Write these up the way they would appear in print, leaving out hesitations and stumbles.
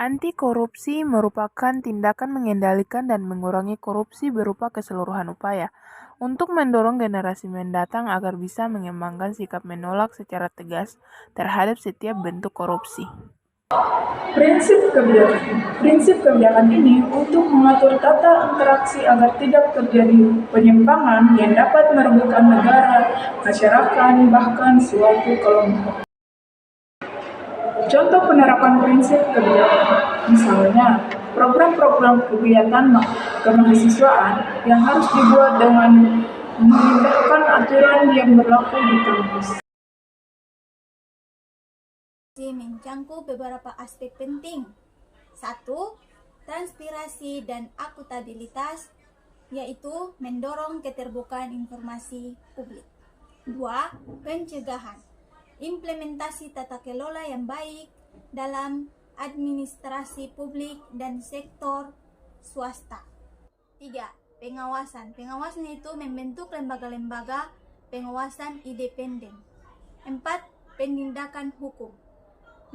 Anti korupsi merupakan tindakan mengendalikan dan mengurangi korupsi berupa keseluruhan upaya untuk mendorong generasi mendatang agar bisa mengembangkan sikap menolak secara tegas terhadap setiap bentuk korupsi. Prinsip kebijakan ini untuk mengatur tata interaksi agar tidak terjadi penyimpangan yang dapat merugikan negara, masyarakat, bahkan suatu kelompok. Contoh penerapan prinsip kebijakan, misalnya program-program kegiatan kemahasiswaan yang harus dibuat dengan mengindahkan aturan yang berlaku di kampus. Mencangkup beberapa aspek penting. 1. Transparansi dan akuntabilitas, yaitu mendorong keterbukaan informasi publik. 2. Pencegahan, implementasi tata kelola yang baik dalam administrasi publik dan sektor swasta. 3. Pengawasan itu membentuk lembaga-lembaga pengawasan independen. 4. Penindakan hukum,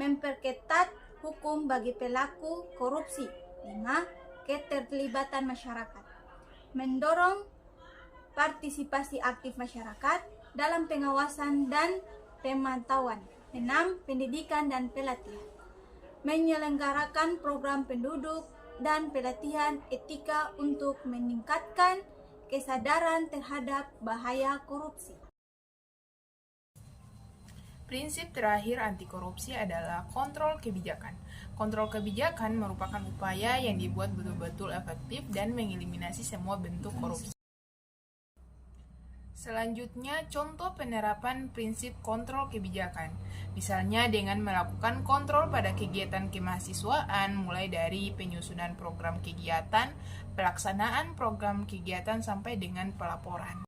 memperketat hukum bagi pelaku korupsi. 5. Keterlibatan masyarakat, mendorong partisipasi aktif masyarakat dalam pengawasan dan pemantauan. 6. Pendidikan dan pelatihan, menyelenggarakan program penduduk dan pelatihan etika untuk meningkatkan kesadaran terhadap bahaya korupsi. Prinsip terakhir anti korupsi adalah kontrol kebijakan. Kontrol kebijakan merupakan upaya yang dibuat betul-betul efektif dan mengeliminasi semua bentuk korupsi. Selanjutnya, contoh penerapan prinsip kontrol kebijakan. Misalnya dengan melakukan kontrol pada kegiatan kemahasiswaan, mulai dari penyusunan program kegiatan, pelaksanaan program kegiatan, sampai dengan pelaporan.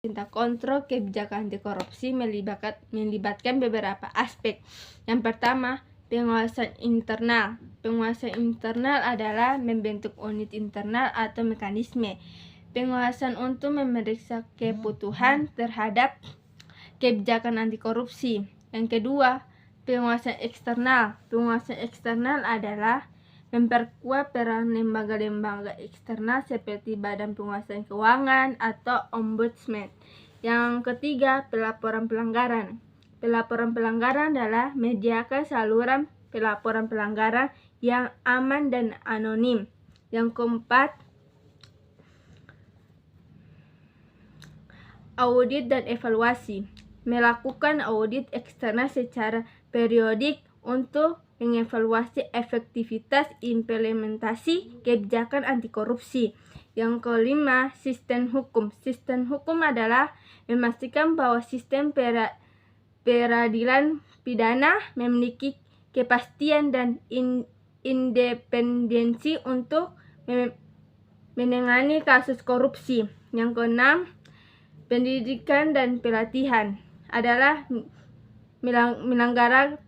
Tentang kontrol kebijakan anti korupsi melibatkan beberapa aspek. Yang pertama, pengawasan internal. Pengawasan internal adalah membentuk unit internal atau mekanisme pengawasan untuk memeriksa kepatuhan terhadap kebijakan anti korupsi. Yang kedua, pengawasan eksternal. Pengawasan eksternal adalah memperkuat peran lembaga-lembaga eksternal seperti Badan Pengawasan Keuangan atau Ombudsman. Yang ketiga, pelaporan pelanggaran. Pelaporan pelanggaran adalah menyediakan saluran pelaporan pelanggaran yang aman dan anonim. Yang keempat, audit dan evaluasi. Melakukan audit eksternal secara periodik untuk mengevaluasi efektivitas implementasi kebijakan anti korupsi. Yang kelima, sistem hukum. Sistem hukum adalah memastikan bahwa sistem peradilan pidana memiliki kepastian dan independensi untuk menangani kasus korupsi. Yang keenam, pendidikan dan pelatihan adalah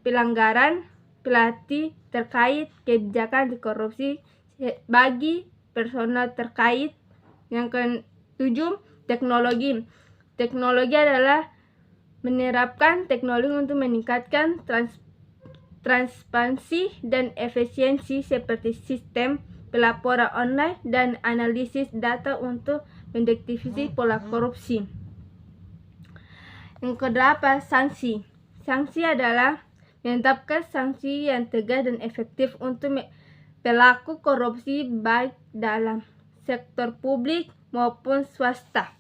pelanggaran pelatih terkait kebijakan anti korupsi bagi personal terkait. Yang ketujuh, teknologi. Teknologi adalah menerapkan teknologi untuk meningkatkan transparansi dan efisiensi seperti sistem pelaporan online dan analisis data untuk mendeteksi pola korupsi. Yang kedelapan, sanksi. Sanksi adalah menetapkan sanksi yang tegas dan efektif untuk pelaku korupsi baik dalam sektor publik maupun swasta.